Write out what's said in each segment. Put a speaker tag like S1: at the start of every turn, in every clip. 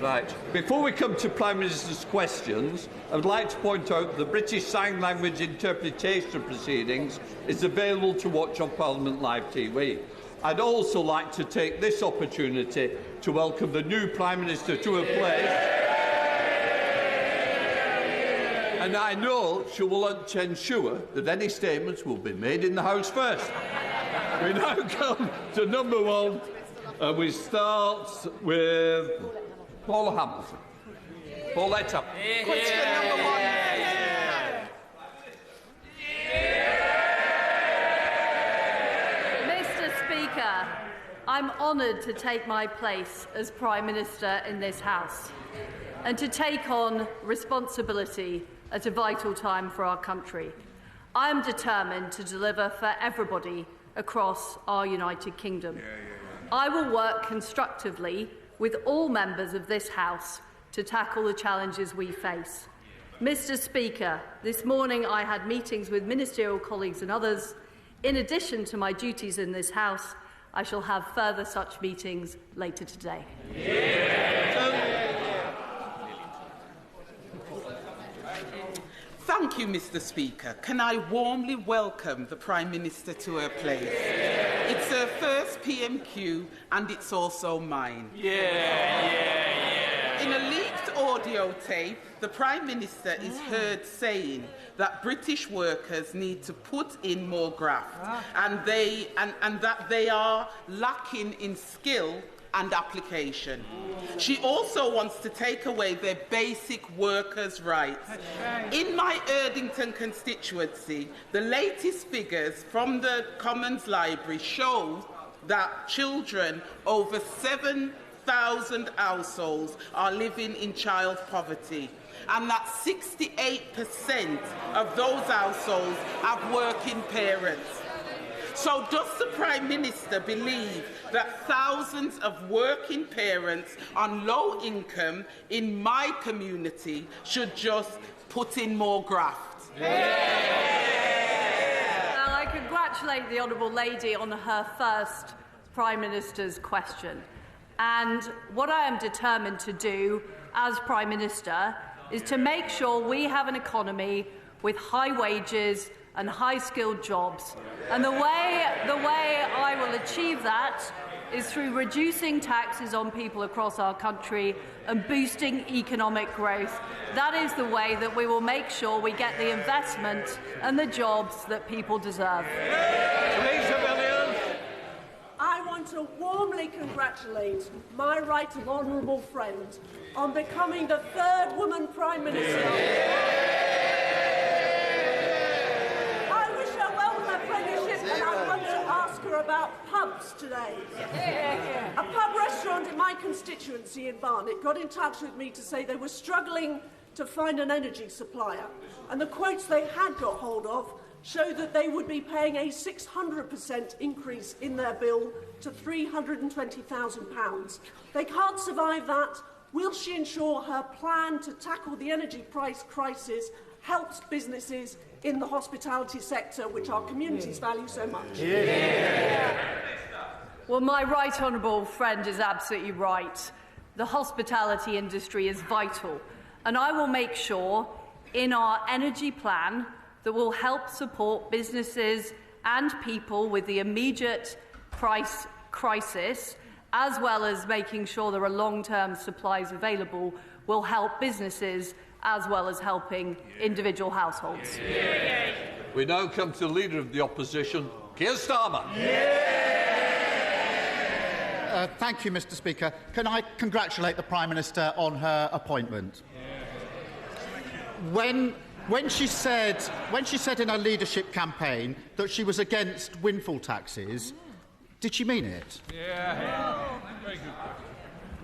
S1: Right. Before we come to Prime Minister's questions, I would like to point out the British Sign Language interpretation proceedings is available to watch on Parliament Live TV. I'd also like to take this opportunity to welcome the new Prime Minister to her place. And I know she will ensure that any statements will be made in the House first. We now come to number one, and we start with Paula Hamilton. Pauletta.
S2: Question number one.
S3: Mr. Speaker, I'm honoured to take my place as Prime Minister in this House and to take on responsibility at a vital time for our country. I am determined to deliver for everybody across our United Kingdom. I will work constructively with all members of this House to tackle the challenges we face. Mr. Speaker, this morning I had meetings with ministerial colleagues and others. In addition to my duties in this House, I shall have further such meetings later today.
S2: Thank you, Mr. Speaker. Can I warmly welcome the Prime Minister to her place? It's her first PMQ and it's also mine. In a leaked audio tape, the Prime Minister is heard saying that British workers need to put in more graft and that they are lacking in skill and application. She also wants to take away their basic workers' rights. In my Erdington constituency, the latest figures from the Commons Library show that children over 7,000 households are living in child poverty, and that 68% of those households have working parents. So does the Prime Minister believe that thousands of working parents on low income in my community should just put in more graft?
S3: Well, I congratulate the Honourable Lady on her first Prime Minister's question. And what I am determined to do as Prime Minister is to make sure we have an economy with high wages and high-skilled jobs. And the way I will achieve that is through reducing taxes on people across our country and boosting economic growth. That is the way that we will make sure we get the investment and the jobs that people deserve.
S4: I want to warmly congratulate my right and honourable friend on becoming the third woman Prime Minister. And I want to ask her about pubs today. A pub restaurant in my constituency in Barnet got in touch with me to say they were struggling to find an energy supplier, and the quotes they had got hold of showed that they would be paying a 600% increase in their bill to £320,000. They can't survive that. Will she ensure her plan to tackle the energy price crisis helps businesses in the hospitality sector, which our communities value so much?
S3: Well, my right honourable friend is absolutely right. The hospitality industry is vital, and I will make sure in our energy plan that will help support businesses and people with the immediate price crisis, as well as making sure there are long-term supplies available, will help businesses as well as helping individual households.
S1: We now come to the Leader of the Opposition, Keir Starmer.
S5: Thank you, Mr. Speaker. Can I congratulate the Prime Minister on her appointment? When she said in her leadership campaign that she was against windfall taxes, did she mean it?
S1: Very good.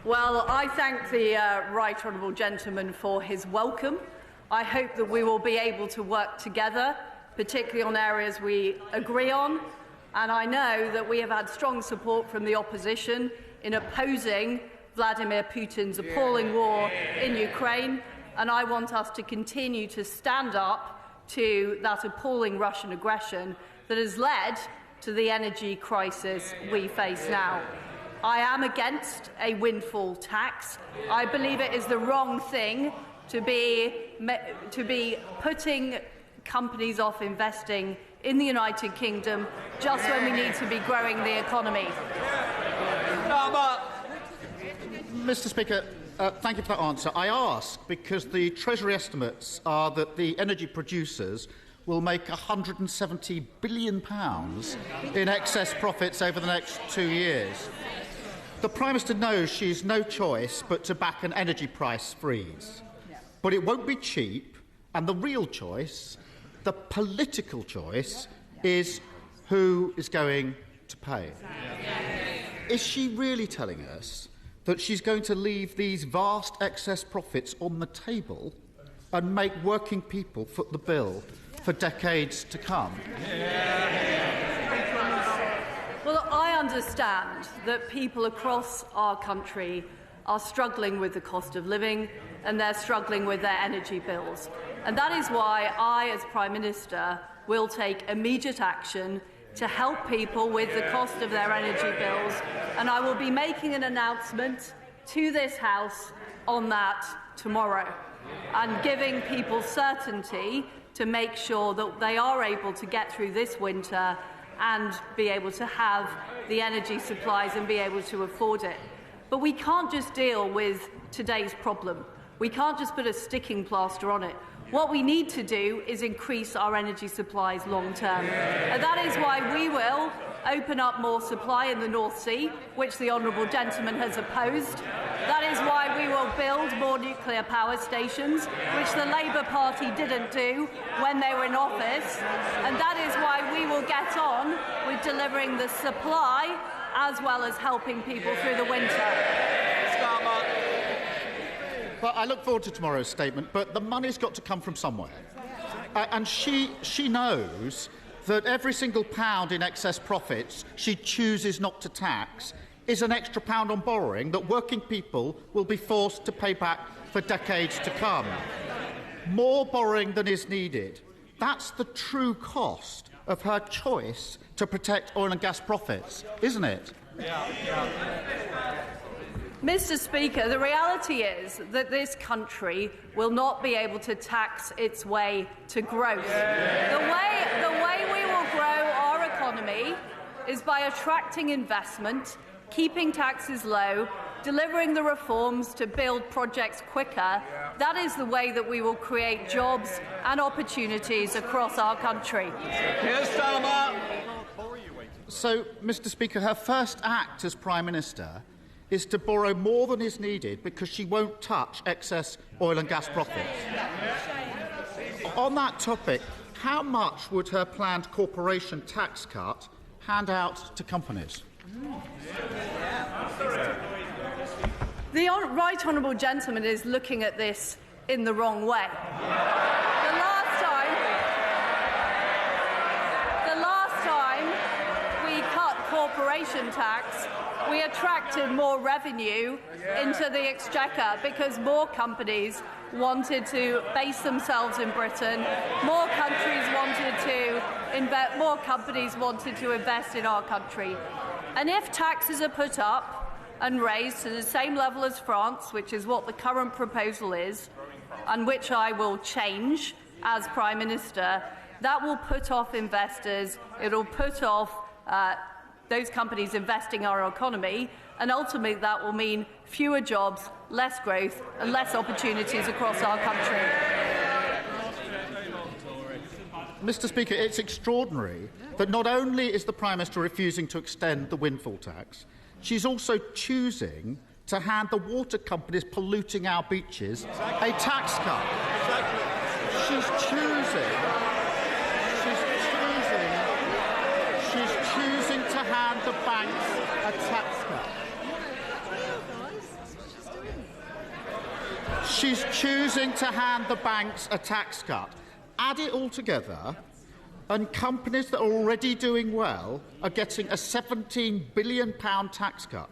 S3: Well, I thank the right honourable gentleman for his welcome. I hope that we will be able to work together, particularly on areas we agree on, and I know that we have had strong support from the opposition in opposing Vladimir Putin's appalling war in Ukraine, and I want us to continue to stand up to that appalling Russian aggression that has led to the energy crisis we face now. I am against a windfall tax. I believe it is the wrong thing to be putting companies off investing in the United Kingdom just when we need to be growing the economy.
S5: Mr. Speaker, thank you for that answer. I ask because the Treasury estimates are that the energy producers will make £170 billion in excess profits over the next 2 years. The Prime Minister knows she's no choice but to back an energy price freeze. But it won't be cheap, and the real choice, the political choice, is who is going to pay. Is she really telling us that she's going to leave these vast excess profits on the table and make working people foot the bill for decades to come?
S3: Well, I understand that people across our country are struggling with the cost of living and they're struggling with their energy bills. And that is why I, as Prime Minister, will take immediate action to help people with the cost of their energy bills. And I will be making an announcement to this House on that tomorrow and giving people certainty to make sure that they are able to get through this winter and be able to have the energy supplies and be able to afford it. But we can't just deal with today's problem. We can't just put a sticking plaster on it. What we need to do is increase our energy supplies long term. And that is why we will open up more supply in the North Sea, which the honourable gentleman has opposed. That is why we will build more nuclear power stations, which the Labour Party didn't do when they were in office. And that is why we will get on with delivering the supply as well as helping people through the winter.
S5: Well, I look forward to tomorrow's statement, but the money's got to come from somewhere. And she knows that every single pound in excess profits she chooses not to tax is an extra pound on borrowing that working people will be forced to pay back for decades to come. More borrowing than is needed. That's the true cost of her choice to protect oil and gas profits, isn't it?
S3: Mr. Speaker, the reality is that this country will not be able to tax its way to growth. The way we will grow our economy is by attracting investment, keeping taxes low, delivering the reforms to build projects quicker. That is the way that we will create jobs and opportunities across our country.
S5: So, Mr. Speaker, her first act as Prime Minister is to borrow more than is needed because she won't touch excess oil and gas profits. On that topic, how much would her planned corporation tax cut hand out to companies?
S3: The right honourable gentleman is looking at this in the wrong way. The last time we cut corporation tax, we attracted more revenue into the exchequer because more companies wanted to base themselves in Britain, more companies wanted to invest in our country. And if taxes are put up and raised to the same level as France, which is what the current proposal is, and which I will change as Prime Minister, that will put off investors, it will put off those companies investing in our economy, and ultimately that will mean fewer jobs, less growth and less opportunities across our country.
S5: Mr. Speaker, it's extraordinary that not only is the Prime Minister refusing to extend the windfall tax, she's also choosing to hand the water companies polluting our beaches a tax cut. She's choosing to hand the banks a tax cut. She's choosing to hand the banks a tax cut. Add it all together, and companies that are already doing well are getting a £17 billion tax cut,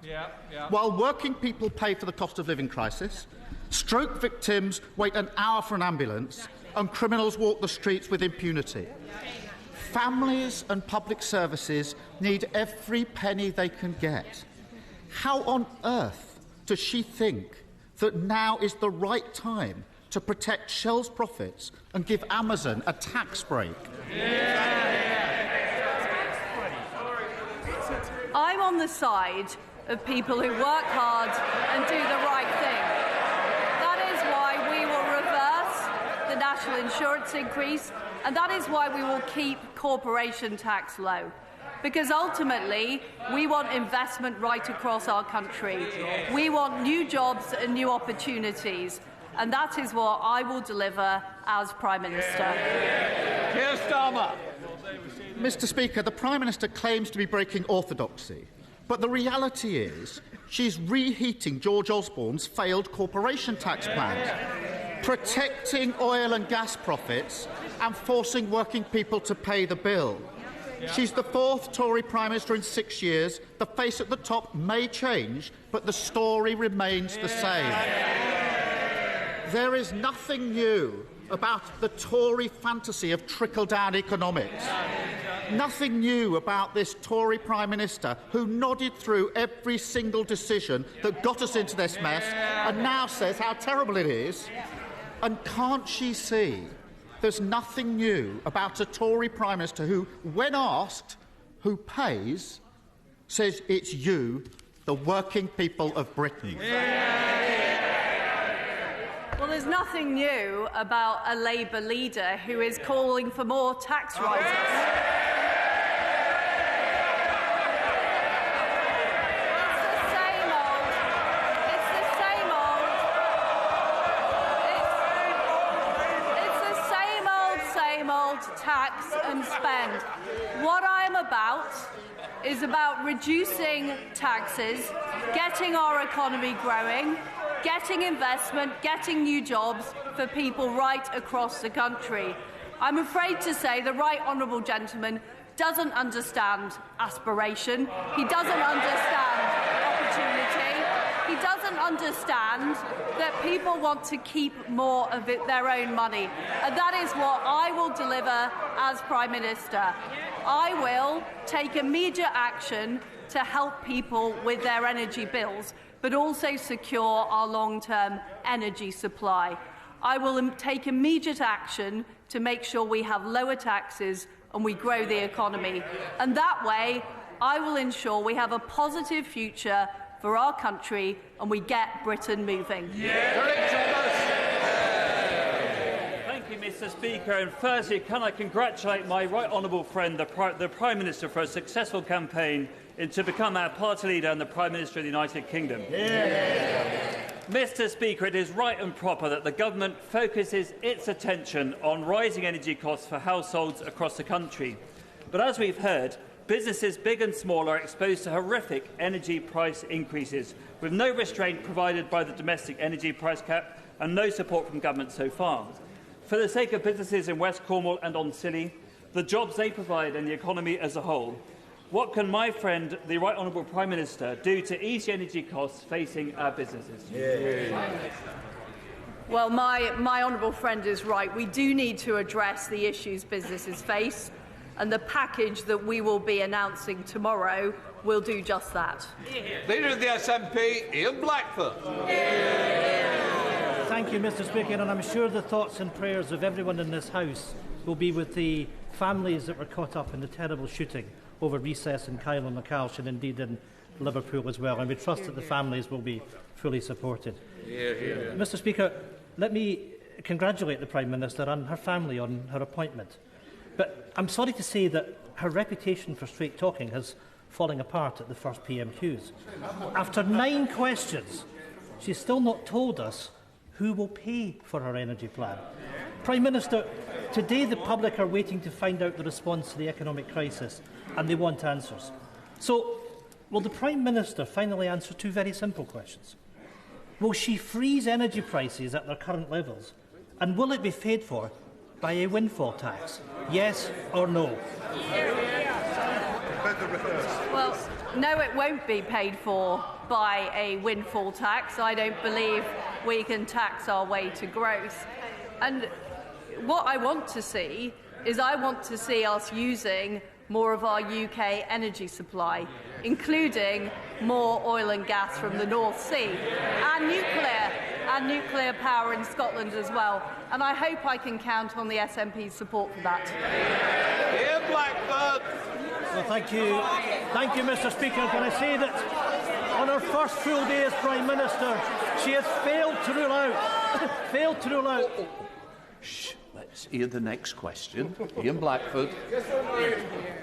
S5: while working people pay for the cost of living crisis, stroke victims wait an hour for an ambulance, and criminals walk the streets with impunity. Families and public services need every penny they can get. How on earth does she think that now is the right time to protect Shell's profits and give Amazon a tax break?
S3: I'm on the side of people who work hard and do the right thing. That is why we will reverse the national insurance increase, and that is why we will keep corporation tax low. Because ultimately, we want investment right across our country. We want new jobs and new opportunities. And that is what I will deliver as Prime Minister.
S1: Keir Starmer.
S5: Mr. Speaker, the Prime Minister claims to be breaking orthodoxy, but the reality is she's reheating George Osborne's failed corporation tax plans, protecting oil and gas profits and forcing working people to pay the bill. She's the fourth Tory Prime Minister in 6 years. The face at the top may change, but the story remains the same. There is nothing new about the Tory fantasy of trickle-down economics. Nothing new about this Tory Prime Minister who nodded through every single decision that got us into this mess and now says how terrible it is. And can't she see there's nothing new about a Tory Prime Minister who, when asked who pays, says it's you, the working people of Britain?
S3: Well, there's nothing new about a Labour leader who is calling for more tax rises. Tax and spend. What I'm about is about reducing taxes, getting our economy growing, getting investment, getting new jobs for people right across the country. I'm afraid to say the right honourable gentleman doesn't understand aspiration. He doesn't understand opportunity. He doesn't understand that people want to keep more of their own money. And that is what I will deliver as Prime Minister. I will take immediate action to help people with their energy bills, but also secure our long-term energy supply. I will take immediate action to make sure we have lower taxes and we grow the economy. And that way, I will ensure we have a positive future for our country and we get Britain moving.
S6: Thank you, Mr. Speaker. And firstly, can I congratulate my right honourable friend, the Prime Minister, for a successful campaign to become our party leader and the Prime Minister of the United Kingdom. Mr. Speaker, it is right and proper that the government focuses its attention on rising energy costs for households across the country. But as we've heard, businesses big and small are exposed to horrific energy price increases, with no restraint provided by the domestic energy price cap and no support from government so far. For the sake of businesses in West Cornwall and on Scilly, the jobs they provide and the economy as a whole, what can my friend, the Right Honourable Prime Minister, do to ease the energy costs facing our businesses?
S3: Well, my honourable friend is right. We do need to address the issues businesses face, and the package that we will be announcing tomorrow will do just that.
S1: Leader of the SNP, Ian Blackford.
S7: Thank you, Mr. Speaker, and I'm sure the thoughts and prayers of everyone in this House will be with the families that were caught up in the terrible shooting over recess in Kyle and McCalsh and indeed in Liverpool as well, and we trust that the families will be fully supported. Mr. Speaker, let me congratulate the Prime Minister and her family on her appointment. But I'm sorry to say that her reputation for straight talking has fallen apart at the first PMQs. After 9 questions, she's still not told us who will pay for her energy plan. Prime Minister, today the public are waiting to find out the response to the economic crisis, and they want answers. So, will the Prime Minister finally answer 2 very simple questions? Will she freeze energy prices at their current levels, and will it be paid for by a windfall tax? Yes or no?
S3: Well, no, it won't be paid for by a windfall tax. I don't believe we can tax our way to growth. And what I want to see is us using more of our UK energy supply, including more oil and gas from the North Sea, and nuclear power in Scotland as well. And I hope I can count on the SNP's support for that.
S1: Ian Blackford.
S7: Well, thank you, Mr. Speaker. Can I say that on her first full day as Prime Minister, she has failed to rule out.
S1: Shh, let's hear the next question. Ian Blackford.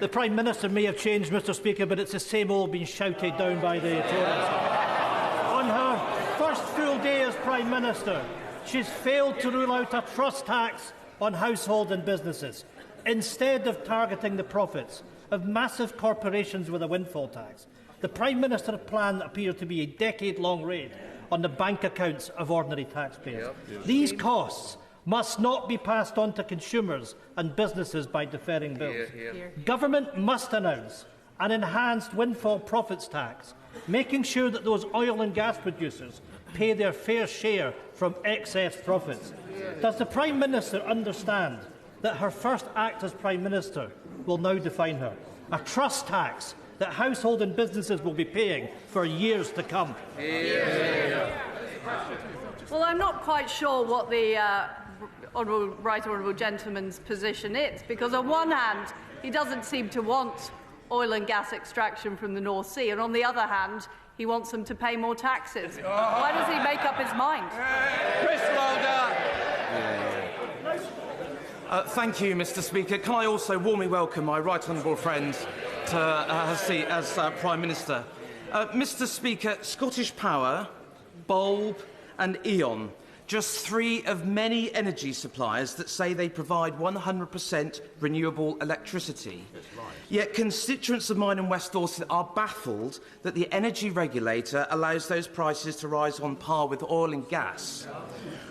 S7: The Prime Minister may have changed, Mr. Speaker, but it's the same old being shouted down by the Tories. On her first full day as Prime Minister, she's failed to rule out a trust tax on households and businesses, instead of targeting the profits of massive corporations with a windfall tax. The Prime Minister's plan appears to be a decade-long raid on the bank accounts of ordinary taxpayers. These costs must not be passed on to consumers and businesses by deferring bills. Government must announce an enhanced windfall profits tax, making sure that those oil and gas producers pay their fair share from excess profits. Does the Prime Minister understand that her first act as Prime Minister will now define her? A trust tax that households and businesses will be paying for years to come.
S3: Well, I'm not quite sure what the right honourable gentleman's position is, because on one hand, he doesn't seem to want oil and gas extraction from the North Sea, and on the other hand, he wants them to pay more taxes. Why does he make up his mind?
S1: Chris Lauder.
S8: Thank you, Mr. Speaker. Can I also warmly welcome my right honourable friend to her seat as Prime Minister. Mr. Speaker, Scottish Power, Bulb and E.ON, just three of many energy suppliers that say they provide 100% renewable electricity. Yet constituents of mine in West Dorset are baffled that the energy regulator allows those prices to rise on par with oil and gas.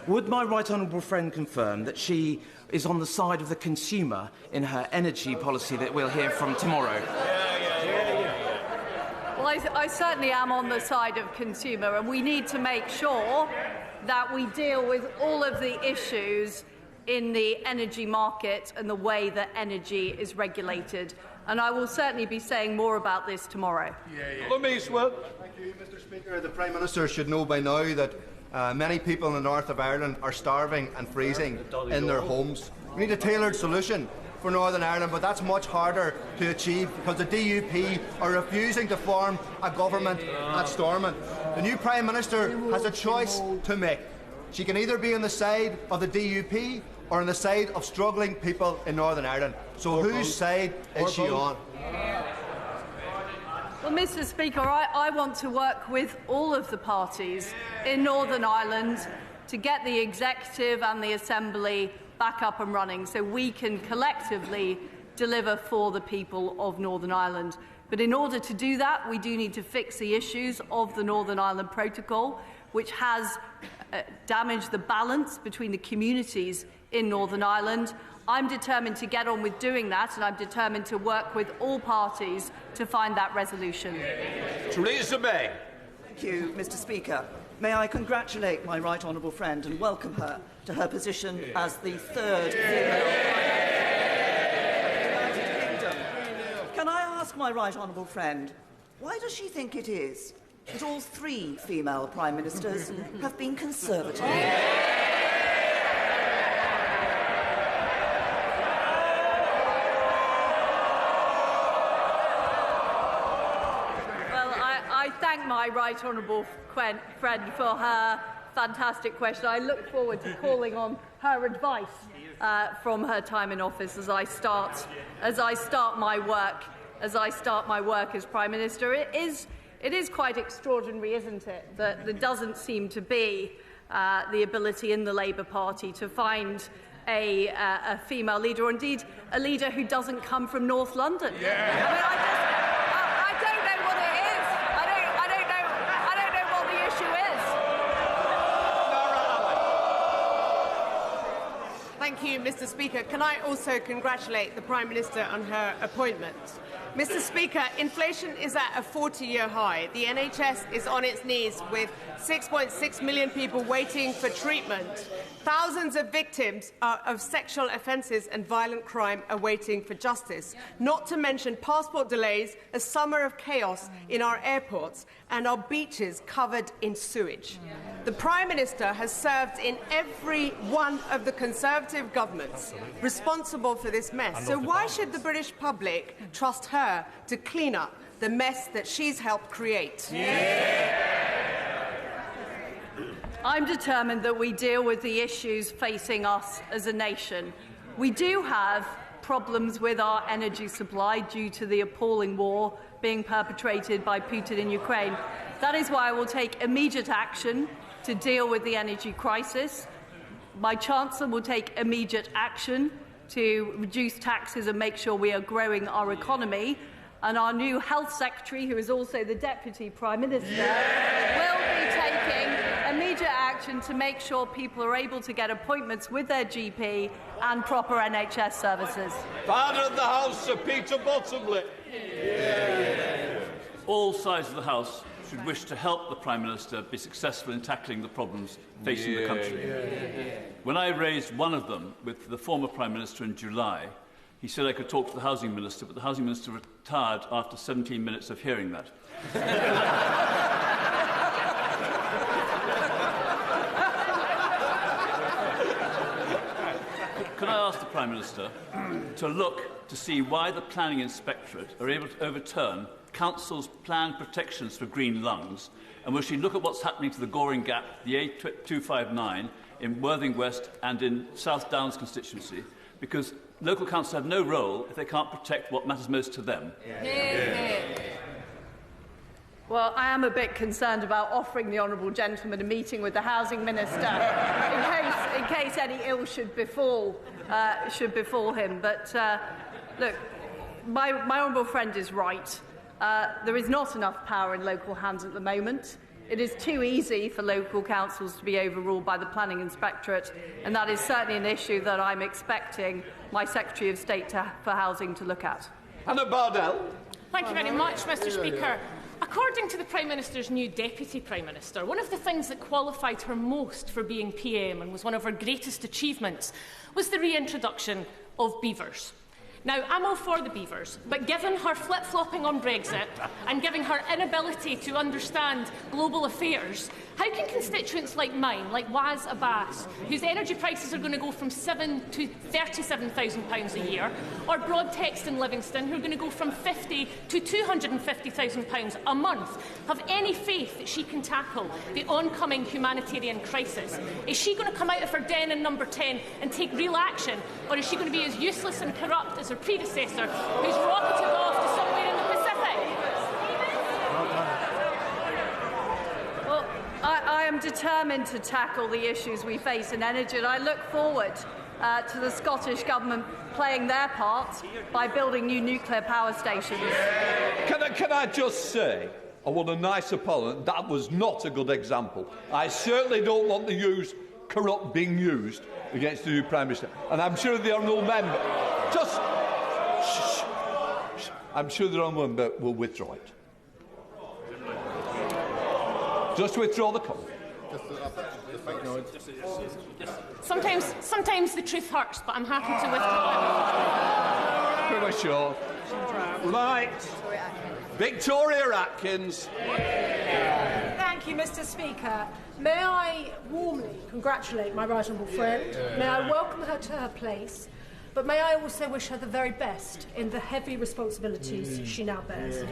S8: Would my right honourable friend confirm that she is on the side of the consumer in her energy policy that we'll hear from tomorrow?
S3: Well, I certainly am on the side of consumer, and we need to make sure that we deal with all of the issues in the energy market and the way that energy is regulated. And I will certainly be saying more about this tomorrow.
S1: Louise Wood.
S9: Thank you, Mr. Speaker. The Prime Minister should know by now that many people in the north of Ireland are starving and freezing in their homes. We need a tailored solution for Northern Ireland, but that's much harder to achieve because the DUP are refusing to form a government at Stormont. The new Prime Minister has a choice to make. She can either be on the side of the DUP or on the side of struggling people in Northern Ireland. So whose side is she on?
S3: Well, Mr. Speaker, I want to work with all of the parties in Northern Ireland to get the Executive and the Assembly back up and running so we can collectively deliver for the people of Northern Ireland. But in order to do that, we do need to fix the issues of the Northern Ireland Protocol, which has damaged the balance between the communities in Northern Ireland. I'm determined to get on with doing that, and I'm determined to work with all parties to find that resolution.
S1: Theresa May.
S10: Thank you, Mr. Speaker. May I congratulate my right honourable friend and welcome her to her position as the third female Prime Minister of the United Kingdom. Can I ask my right honourable friend, why does she think it is that all three female Prime Ministers have been Conservative?
S3: I thank my right honourable friend for her fantastic question. I look forward to calling on her advice from her time in office as I start my work as Prime Minister. It is quite extraordinary, isn't it, that there doesn't seem to be the ability in the Labour Party to find a female leader, or indeed a leader who doesn't come from North London. I mean, I don't know what it is. I don't know what the issue is.
S11: Thank you, Mr. Speaker. Can I also congratulate the Prime Minister on her appointment? Mr. Speaker, inflation is at a 40-year high. The NHS is on its knees with 6.6 million people waiting for treatment. Thousands of victims of sexual offences and violent crime are waiting for justice, not to mention passport delays, a summer of chaos in our airports and our beaches covered in sewage. The Prime Minister has served in every one of the Conservative governments responsible for this mess. So why should the British public trust her to clean up the mess that she's helped create?
S3: I'm determined that we deal with the issues facing us as a nation. We do have problems with our energy supply due to the appalling war being perpetrated by Putin in Ukraine. That is why I will take immediate action to deal with the energy crisis. My Chancellor will take immediate action to reduce taxes and make sure we are growing our economy. And our new Health Secretary, who is also the Deputy Prime Minister, will be taking immediate action to make sure people are able to get appointments with their GP and proper NHS services.
S1: Father of the House, Sir Peter Bottomley.
S6: All sides of the House should wish to help the Prime Minister be successful in tackling the problems facing the country. When I raised one of them with the former Prime Minister in July, he said I could talk to the Housing Minister, but the Housing Minister retired after 17 minutes of hearing that. Can I ask the Prime Minister to look to see why the Planning Inspectorate are able to overturn Council's planned protections for green lungs, and will she look at what's happening to the Goring Gap, the A259 in Worthing West and in South Downs constituency, because local councils have no role if they can't protect what matters most to them.
S3: Well, I am a bit concerned about offering the honourable gentleman a meeting with the Housing Minister in case any ill should befall him. But look, my honourable friend is right. There is not enough power in local hands at the moment. It is too easy for local councils to be overruled by the Planning Inspectorate, and that is certainly an issue that I'm expecting my Secretary of State for Housing to look at.
S1: Anna Bardell.
S12: Thank you very much, Mr. Speaker. According to the Prime Minister's new Deputy Prime Minister, one of the things that qualified her most for being PM and was one of her greatest achievements was the reintroduction of beavers. Now, I'm all for the beavers, but given her flip-flopping on Brexit and given her inability to understand global affairs, how can constituents like mine, like Waz Abbas, whose energy prices are going to go from £7,000 to £37,000 a year, or Broadtext in Livingston, who are going to go from £50,000 to £250,000 a month, have any faith that she can tackle the oncoming humanitarian crisis? Is she going to come out of her den in number 10 and take real action, or is she going to be as useless and corrupt as her predecessor, who's rocketed off to somewhere in the Pacific?
S3: Well, I am determined to tackle the issues we face in energy, and I look forward to the Scottish Government playing their part by building new nuclear power stations.
S1: Can I just say, I want a nice apology, that was not a good example. I certainly don't want the use corrupt being used against the new Prime Minister. And I'm sure the honourable member... Just... I'm sure the honourable member will withdraw it. Just withdraw the comment.
S12: Sometimes the truth hurts, but I'm happy to withdraw it.
S1: Pretty sure. Right. Victoria Atkins.
S13: Thank you, Mr. Speaker. May I warmly congratulate my right honourable friend. May I welcome her to her place. But may I also wish her the very best in the heavy responsibilities she now bears.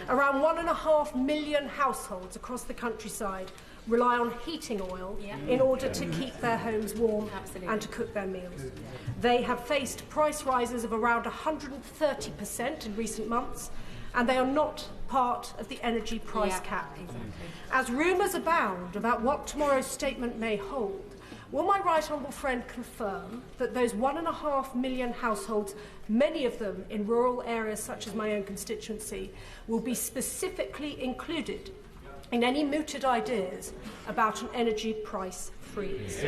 S13: Around 1.5 million households across the countryside rely on heating oil in order to keep their homes warm and to cook their meals. They have faced price rises of around 130% in recent months, and they are not part of the energy price cap. As rumours abound about what tomorrow's statement may hold, will my right honourable friend confirm that those 1.5 million households, many of them in rural areas such as my own constituency, will be specifically included in any mooted ideas about an energy price freeze?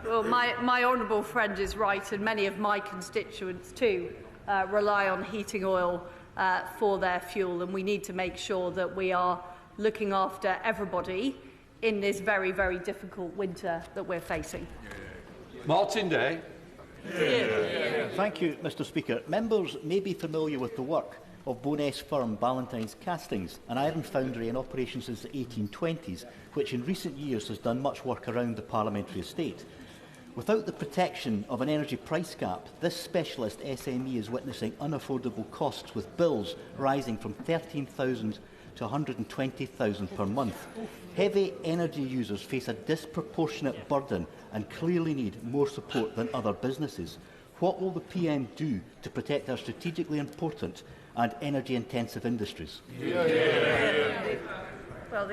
S3: Well, my honourable friend is right, and many of my constituents too rely on heating oil for their fuel, and we need to make sure that we are looking after everybody in this very, very difficult winter that we're facing.
S1: Martin Day.
S14: Thank you, Mr Speaker. Members may be familiar with the work of Bowness firm Ballantyne's Castings, an iron foundry in operation since the 1820s, which in recent years has done much work around the parliamentary estate. Without the protection of an energy price cap, this specialist SME is witnessing unaffordable costs, with bills rising from £13,000 to £120,000 per month. Heavy energy users face a disproportionate burden and clearly need more support than other businesses. What will the PM do to protect our strategically important and energy-intensive industries?
S3: Well,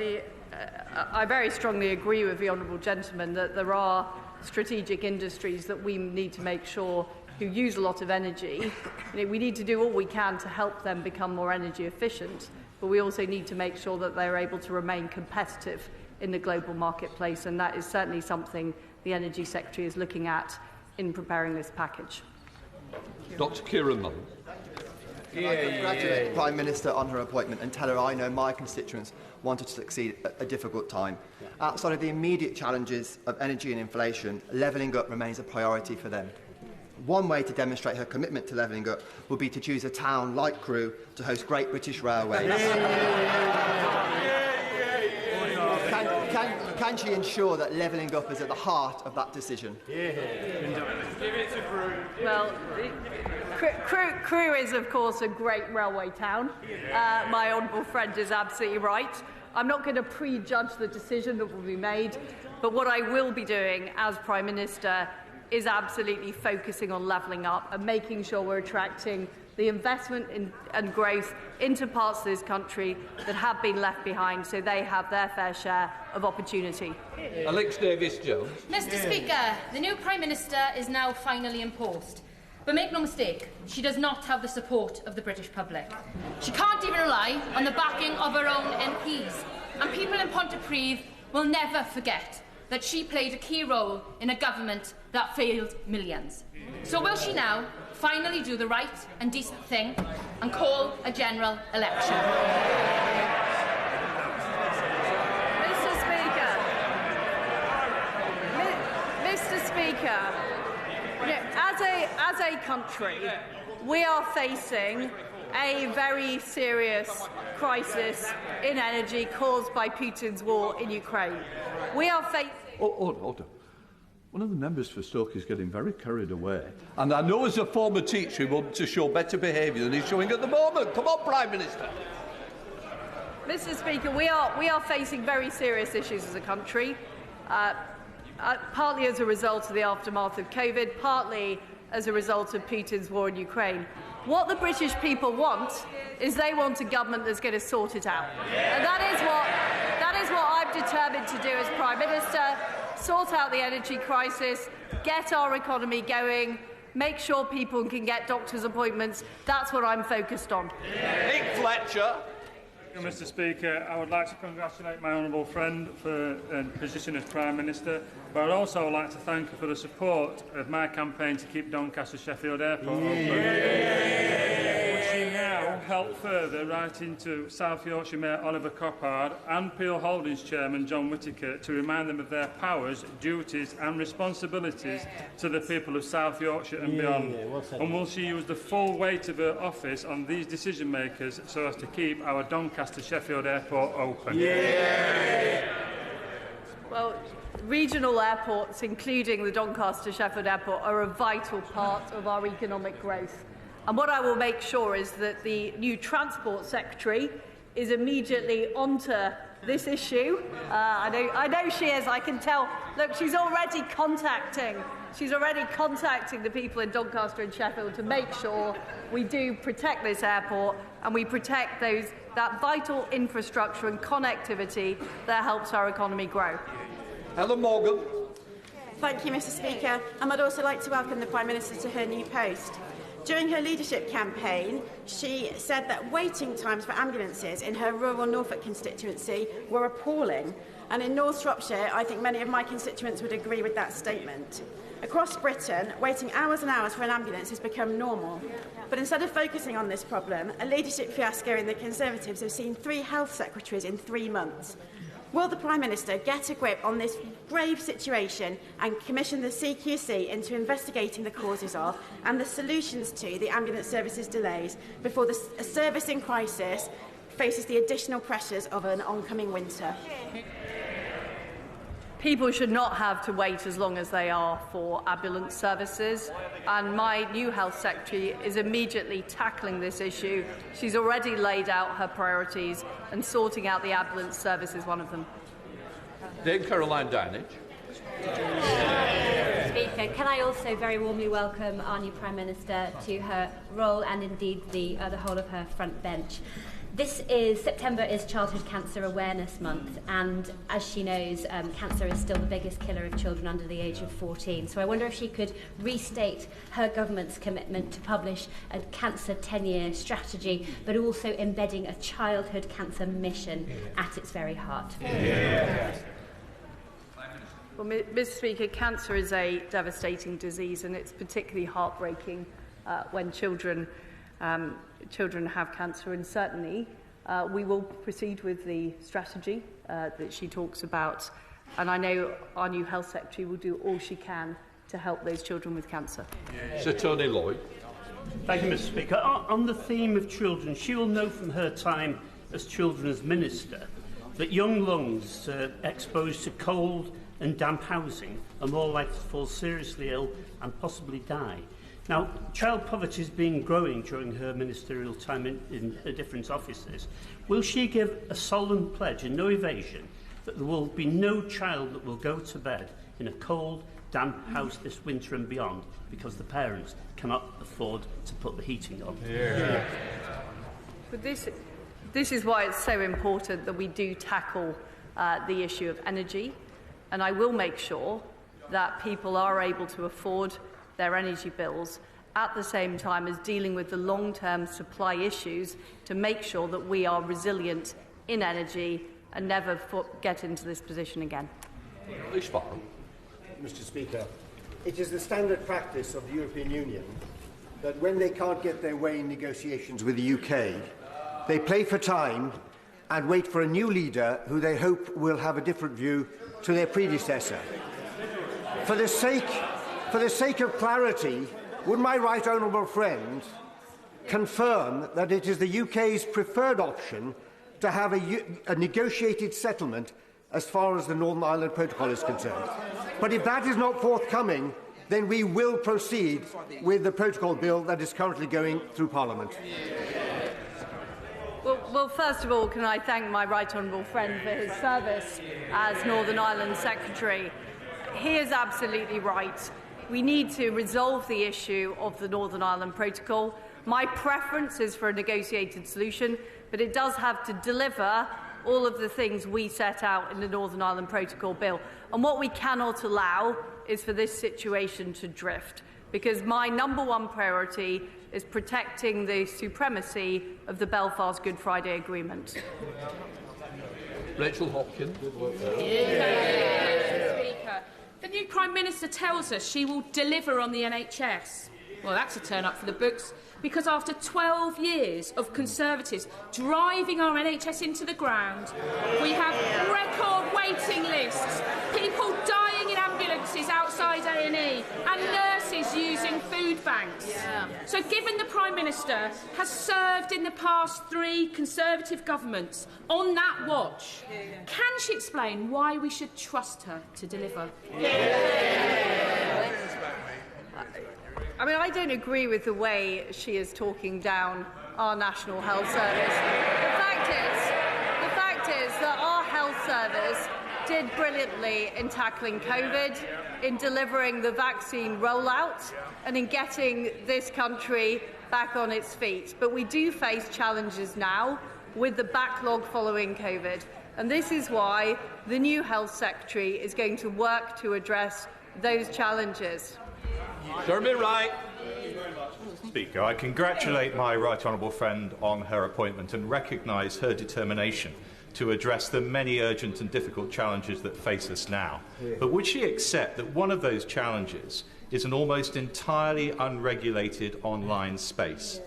S3: I very strongly agree with the honourable gentleman that there are strategic industries that we need to make sure who use a lot of energy. We need to do all we can to help them become more energy efficient, but we also need to make sure that they're able to remain competitive in the global marketplace, and that is certainly something the Energy Secretary is looking at in preparing this package.
S1: Dr Kieran Mullen.
S15: Can I congratulate the Prime Minister on her appointment and tell her I know my constituents wanted to succeed at a difficult time. Outside of the immediate challenges of energy and inflation, levelling up remains a priority for them. One way to demonstrate her commitment to levelling up would be to choose a town like Crewe to host Great British Railways. Can she ensure that levelling up is at the heart of that decision?
S3: Well, Crewe is, of course, a great railway town. My honourable friend is absolutely right. I'm not going to prejudge the decision that will be made, but what I will be doing as Prime Minister is absolutely focusing on levelling up and making sure we're attracting the investment and growth into parts of this country that have been left behind, so they have their fair share of opportunity.
S1: Alex Davis-Jones.
S16: Mr Speaker, the new Prime Minister is now finally in post. But make no mistake, she does not have the support of the British public. She can't even rely on the backing of her own MPs. And people in Pontypridd will never forget that she played a key role in a government that failed millions. So will she now finally do the right and decent thing and call a general election?
S3: Mr Speaker, as a country, we are facing a very serious crisis in energy caused by Putin's war in Ukraine. We are facing...
S1: Order. One of the members for Stoke is getting very carried away. And I know as a former teacher he wants to show better behaviour than he's showing at the moment. Come on, Prime Minister.
S3: Mr Speaker, we are facing very serious issues as a country, partly as a result of the aftermath of COVID, partly as a result of Putin's war in Ukraine. What the British people want is they want a government that's going to sort it out. And that is what I'm determined to do as Prime Minister. Sort out the energy crisis, get our economy going, make sure people can get doctor's appointments. That's what I'm focused on.
S1: Nick Fletcher.
S6: Mr Speaker, I would like to congratulate my honourable friend for the position as Prime Minister, but I'd also like to thank her for the support of my campaign to keep Doncaster Sheffield Airport open. Would she now help further right into South Yorkshire Mayor Oliver Coppard and Peel Holdings Chairman John Whittaker to remind them of their powers, duties and responsibilities to the people of South Yorkshire and beyond? And will she use the full weight of her office on these decision makers so as to keep our Doncaster Sheffield Airport open?
S3: Well, regional airports, including the Doncaster Sheffield Airport, are a vital part of our economic growth. And what I will make sure is that the new Transport Secretary is immediately onto this issue. I know she is, I can tell. Look, she's already contacting the people in Doncaster and Sheffield to make sure we do protect this airport and we protect that vital infrastructure and connectivity that helps our economy grow.
S1: Helen Morgan.
S17: Thank you, Mr Speaker. And I'd also like to welcome the Prime Minister to her new post. During her leadership campaign, she said that waiting times for ambulances in her rural Norfolk constituency were appalling. And in North Shropshire, I think many of my constituents would agree with that statement. Across Britain, waiting hours and hours for an ambulance has become normal. But instead of focusing on this problem, a leadership fiasco in the Conservatives have seen 3 health secretaries in 3 months. Will the Prime Minister get a grip on this grave situation and commission the CQC into investigating the causes of and the solutions to the ambulance services delays before a service in crisis faces the additional pressures of an oncoming winter?
S3: People should not have to wait as long as they are for ambulance services, and my new Health Secretary is immediately tackling this issue. She's already laid out her priorities, and sorting out the ambulance service is one of them.
S1: Dame Caroline Downage.
S18: Speaker, can I also very warmly welcome our new Prime Minister to her role and indeed the whole of her front bench. September is Childhood Cancer Awareness Month, and as she knows, cancer is still the biggest killer of children under the age of 14. So I wonder if she could restate her government's commitment to publish a cancer 10-year strategy, but also embedding a childhood cancer mission at its very heart.
S3: Well, Mr. Speaker, cancer is a devastating disease, and it's particularly heartbreaking when children have cancer, and certainly we will proceed with the strategy that she talks about, and I know our new Health Secretary will do all she can to help those children with cancer.
S1: Sir Tony Lloyd.
S19: Thank you, Mr. Speaker. On the theme of children, she will know from her time as Children's Minister that young lungs exposed to cold and damp housing are more likely to fall seriously ill and possibly die. Now, child poverty has been growing during her ministerial time in different offices. Will she give a solemn pledge and no evasion that there will be no child that will go to bed in a cold, damp house this winter and beyond because the parents cannot afford to put the heating on?
S3: Yeah. But this is why it's so important that we do tackle the issue of energy, and I will make sure that people are able to afford their energy bills at the same time as dealing with the long-term supply issues to make sure that we are resilient in energy and never get into this position again.
S20: Mr. Speaker, it is the standard practice of the European Union that when they can't get their way in negotiations with the UK, they play for time and wait for a new leader who they hope will have a different view to their predecessor. For the sake of clarity, would my right honourable friend confirm that it is the UK's preferred option to have a negotiated settlement as far as the Northern Ireland Protocol is concerned? But if that is not forthcoming, then we will proceed with the protocol bill that is currently going through Parliament.
S3: Well, first of all, can I thank my right honourable friend for his service as Northern Ireland Secretary. He is absolutely right. We need to resolve the issue of the Northern Ireland Protocol. My preference is for a negotiated solution, but it does have to deliver all of the things we set out in the Northern Ireland Protocol bill. And what we cannot allow is for this situation to drift, because my number one priority is protecting the supremacy of the Belfast Good Friday Agreement.
S1: Rachel Hopkins.
S21: Speaker. The new Prime Minister tells us she will deliver on the NHS. Well, that's a turn up for the books, because after 12 years of Conservatives driving our NHS into the ground, we have record waiting lists, people dying in ambulances outside A&E, and nurses using food banks. Yeah. So given the Prime Minister has served in the past 3 Conservative governments on that watch, can she explain why we should trust her to deliver?
S3: I mean, I don't agree with the way she is talking down our National Health Service. The fact is that our health service did brilliantly in tackling COVID, in delivering the vaccine rollout, and in getting this country back on its feet. But we do face challenges now with the backlog following COVID. And this is why the new Health Secretary is going to work to address those challenges.
S1: Jeremy Wright.
S22: Speaker, I congratulate my right honourable friend on her appointment and recognise her determination to address the many urgent and difficult challenges that face us now. But would she accept that one of those challenges is an almost entirely unregulated online space?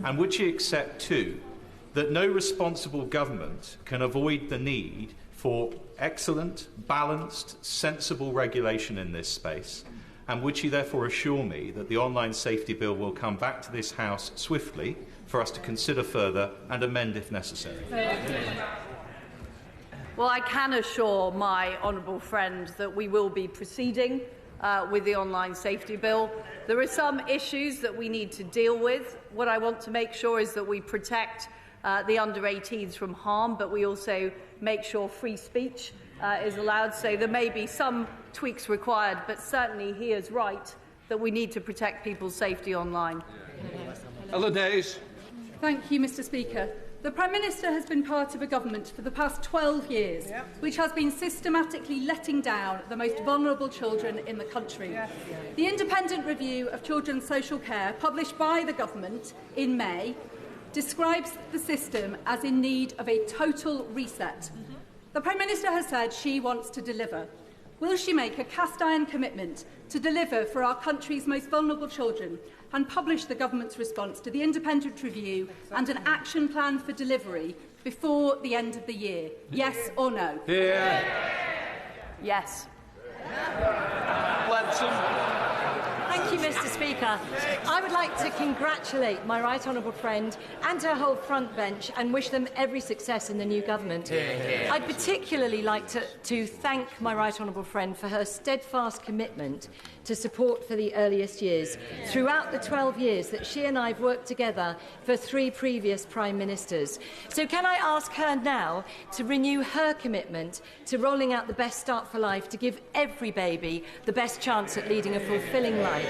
S22: And would she accept, too, that no responsible government can avoid the need for excellent, balanced, sensible regulation in this space? And would she therefore assure me that the online safety bill will come back to this House swiftly for us to consider further and amend if necessary?
S3: Well, I can assure my honourable friend that we will be proceeding with the online safety bill. There are some issues that we need to deal with. What I want to make sure is that we protect the under-18s from harm, but we also make sure free speech is allowed. So there may be some tweaks required, but certainly he is right that we need to protect people's safety online.
S1: Ella Days.
S2: Thank you, Mr. Speaker. The Prime Minister has been part of a government for the past 12 years, which has been systematically letting down the most vulnerable children in the country. The independent review of children's social care, published by the government in May, describes the system as in need of a total reset. The Prime Minister has said she wants to deliver. Will she make a cast-iron commitment to deliver for our country's most vulnerable children and publish the government's response to the independent review and an action plan for delivery before the end of the year? Yes or no?
S3: Yes.
S4: Thank you, Mr. Speaker. I would like to congratulate my right honourable friend and her whole front bench and wish them every success in the new government. I'd particularly like to thank my right honourable friend for her steadfast commitment to support for the earliest years throughout the 12 years that she and I have worked together for 3 previous Prime Ministers. So can I ask her now to renew her commitment to rolling out the Best Start for Life to give every baby the best chance at leading a fulfilling life?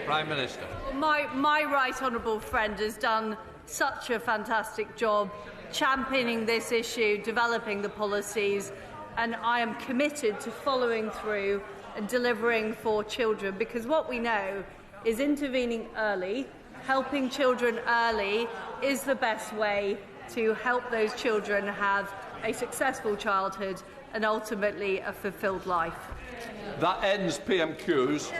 S1: Prime Minister.
S3: My right honourable friend has done such a fantastic job championing this issue, developing the policies, and I am committed to following through and delivering for children, because what we know is intervening early, helping children early is the best way to help those children have a successful childhood and ultimately a fulfilled life.
S1: That ends PMQs.